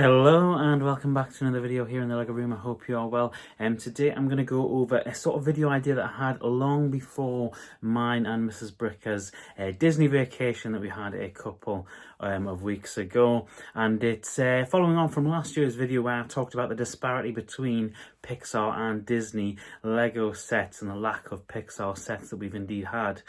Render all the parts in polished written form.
Hello and welcome back to another video here in the Lego room. I hope you are well. Today I'm going to go over a sort of video idea that I had long before mine and Mrs. Bricker's Disney vacation that we had a couple of weeks ago, and it's following on from last year's video where I talked about the disparity between Pixar and Disney Lego sets and the lack of Pixar sets that we've indeed had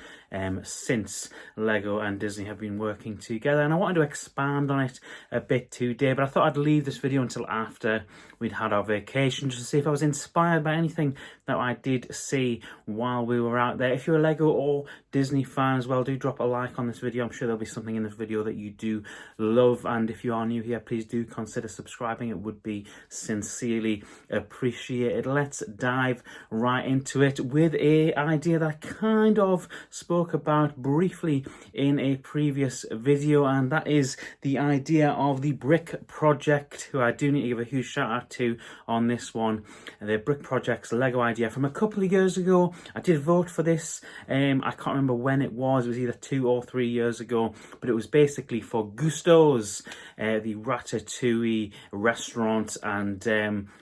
since Lego and Disney have been working together. And I wanted to expand on it a bit today, but I thought I'd leave this video until after we'd had our vacation just to see if I was inspired by anything that I did see while we were out there. If you're a Lego or Disney fan as well, do drop a like on this video. I'm sure there'll be something in this video that you do love, and if you are new here, please do consider subscribing. It would be sincerely appreciated. Let's dive right into it with an idea that I kind of spoke about briefly in a previous video, and that is the idea of the Brick Project, who I do need to give a huge shout out to on this one. The Brick Project's Lego idea from a couple of years ago. I did vote for this. I can't remember when it was either 2 or 3 years ago, but it was basically for Gusteau's, the Ratatouille restaurant, and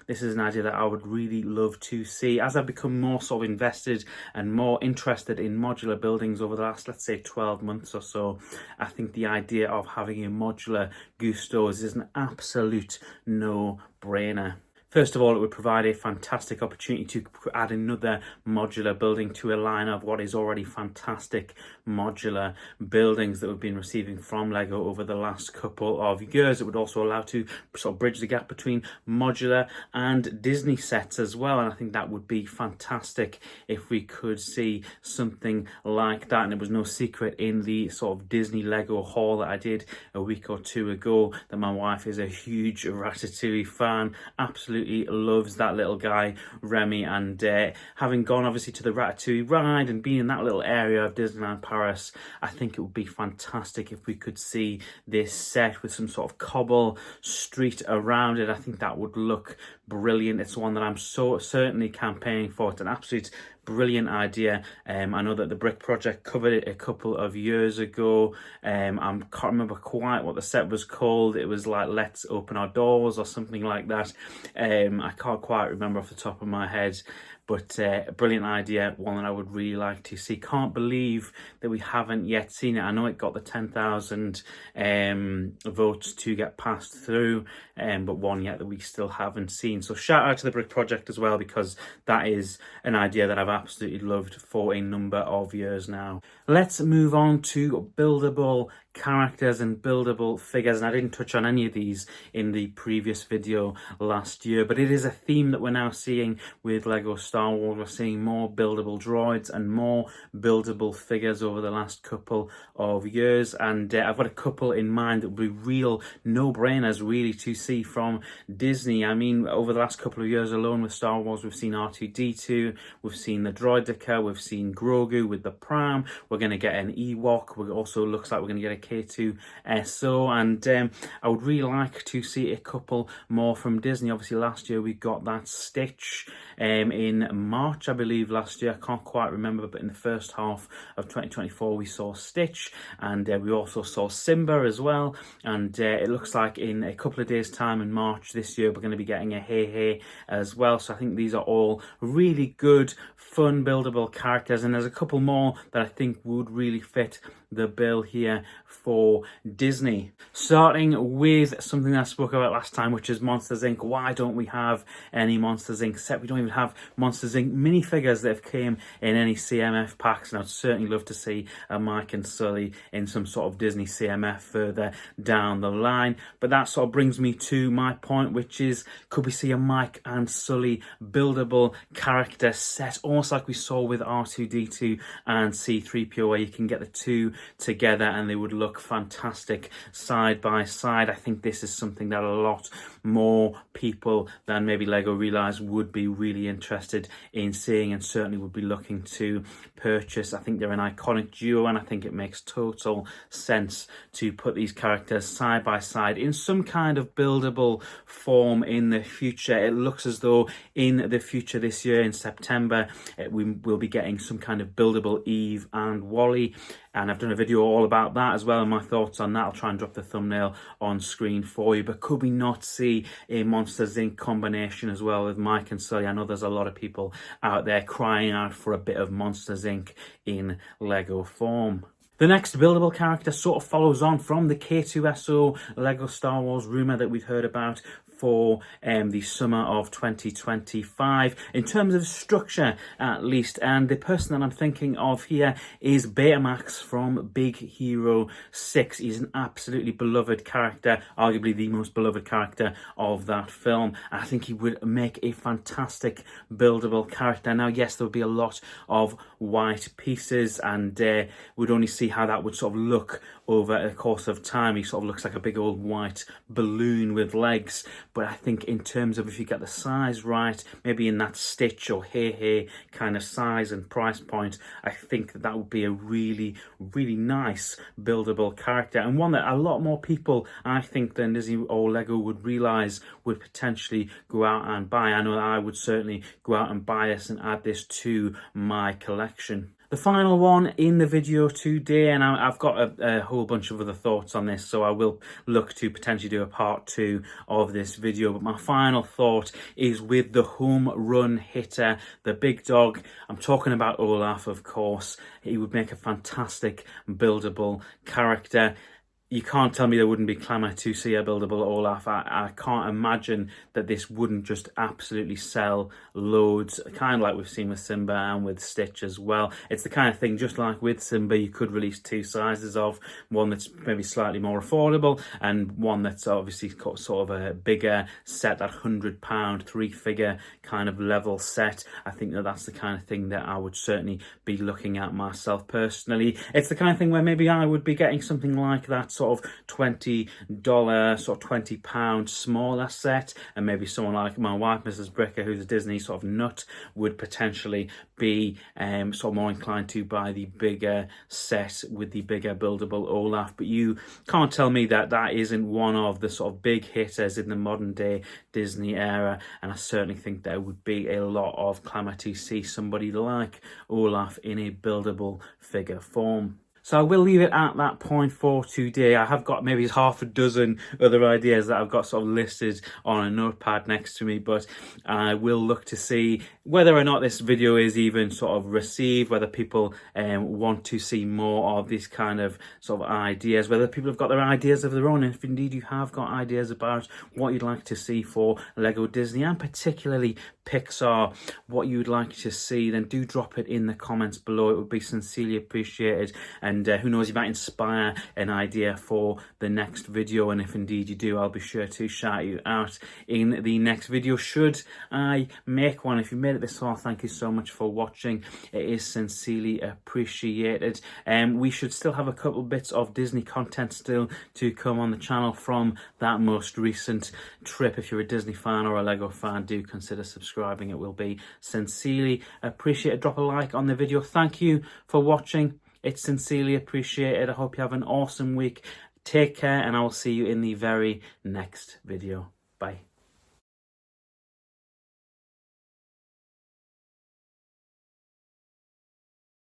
this is an idea that I would really love to see. As I've become more sort of invested and more interested in modular buildings over the last, let's say, 12 months or so, I think the idea of having a modular Gusteau's is an absolute no-brainer. First of all, it would provide a fantastic opportunity to add another modular building to a line of what is already fantastic modular buildings that we've been receiving from Lego over the last couple of years. It would also allow to sort of bridge the gap between modular and Disney sets as well, and I think that would be fantastic if we could see something like that. And it was no secret in the sort of Disney Lego haul that I did a week or two ago that my wife is a huge Ratatouille fan, absolutely loves that little guy Remy, and having gone obviously to the Ratatouille ride and being in that little area of Disneyland Paris, I think it would be fantastic if we could see this set with some sort of cobble street around it. I think that would look brilliant. It's one that I'm so certainly campaigning for. It's an absolute brilliant idea. I know that the Brick Project covered it a couple of years ago. I can't remember quite what the set was called. It was like Let's Open Our Doors or something like that. I can't quite remember off the top of my head, but a brilliant idea, one that I would really like to see. Can't believe that we haven't yet seen it. I know it got the 10,000 votes to get passed through, but one yet that we still haven't seen. So shout out to the Brick Project as well, because that is an idea that I've absolutely loved for a number of years now. Let's move on to buildable characters and buildable figures, and I didn't touch on any of these in the previous video last year, but it is a theme that we're now seeing with Lego Star Wars. We're seeing more buildable droids and more buildable figures over the last couple of years, and I've got a couple in mind that would be real no-brainers really to see from Disney. I mean, over the last couple of years alone with Star Wars, we've seen R2-D2, we've seen the Droideka, we've seen Grogu with the pram, we're going to get an Ewok, we also looks like we're going to get a K2SO, and I would really like to see a couple more from Disney. Obviously last year we got that Stitch in March, I believe, last year. I can't quite remember, but in the first half of 2024 we saw Stitch, and we also saw Simba as well, and it looks like in a couple of days time in March this year we're going to be getting a Hey Hey as well. So I think these are all really good, fun, buildable characters, and there's a couple more that I think would really fit the bill here for Disney. Starting with something that I spoke about last time, which is Monsters Inc. Why don't we have any Monsters Inc. set? We don't even have Monsters Inc. minifigures that have came in any CMF packs, and I'd certainly love to see a Mike and Sully in some sort of Disney CMF further down the line. But that sort of brings me to my point, which is, could we see a Mike and Sully buildable character set, almost like we saw with R2-D2 and C-3PO, where you can get the two together and they would look fantastic side by side. I think this is something that a lot more people than maybe Lego realise would be really interested in seeing, and certainly would be looking to purchase. I think they're an iconic duo, and I think it makes total sense to put these characters side by side in some kind of buildable form in the future. It looks as though in the future this year in September we will be getting some kind of buildable Eve and Wally And I've done a video all about that as well, and my thoughts on that. I'll try and drop the thumbnail on screen for you. But could we not see a Monsters Inc. combination as well with Mike and Sully? I know there's a lot of people out there crying out for a bit of Monsters Inc. in Lego form. The next buildable character sort of follows on from the K2SO Lego Star Wars rumour that we've heard about for the summer of 2025, in terms of structure at least. And the person that I'm thinking of here is Betamax from Big Hero 6. He's an absolutely beloved character, arguably the most beloved character of that film. I think he would make a fantastic buildable character. Now, yes, there would be a lot of white pieces, and we'd only see how that would sort of look over the course of time. He sort of looks like a big old white balloon with legs. But I think in terms of if you get the size right, maybe in that Stitch or Hey kind of size and price point, I think that would be a really, really nice buildable character, and one that a lot more people, I think, than Disney or Lego would realise would potentially go out and buy. I know that I would certainly go out and buy this and add this to my collection. The final one in the video today, and I've got a whole bunch of other thoughts on this, so I will look to potentially do a part 2 of this video. But my final thought is with the home run hitter, the big dog. I'm talking about Olaf, of course. He would make a fantastic buildable character. You can't tell me there wouldn't be clamour to see a buildable Olaf. I can't imagine that this wouldn't just absolutely sell loads, kind of like we've seen with Simba and with Stitch as well. It's the kind of thing, just like with Simba, you could release 2 sizes of, one that's maybe slightly more affordable and one that's obviously got sort of a bigger set, that £100, 3-figure kind of level set. I think that that's the kind of thing that I would certainly be looking at myself personally. It's the kind of thing where maybe I would be getting something like that sort of $20, sort of £20 smaller set, and maybe someone like my wife, Mrs. Bricker, who's a Disney sort of nut, would potentially be sort of more inclined to buy the bigger set with the bigger buildable Olaf. But you can't tell me that that isn't one of the sort of big hitters in the modern day Disney era, and I certainly think there would be a lot of clamour to see somebody like Olaf in a buildable figure form. So I will leave it at that point for today. I have got maybe half a dozen other ideas that I've got sort of listed on a notepad next to me, but I will look to see whether or not this video is even sort of received, whether people want to see more of these kind of sort of ideas, whether people have got their ideas of their own. And if indeed you have got ideas about what you'd like to see for Lego Disney and particularly Pixar, what you'd like to see, then do drop it in the comments below. It would be sincerely appreciated, and who knows, you might inspire an idea for the next video, and if indeed you do, I'll be sure to shout you out in the next video should I make one. If you made it this far, thank you so much for watching. It is sincerely appreciated. We should still have a couple bits of Disney content still to come on the channel from that most recent trip. If you're a Disney fan or a Lego fan, do consider subscribing. It will be sincerely appreciated. Drop a like on the video. Thank you for watching. It's sincerely appreciated. I hope you have an awesome week. Take care, and I will see you in the very next video. Bye.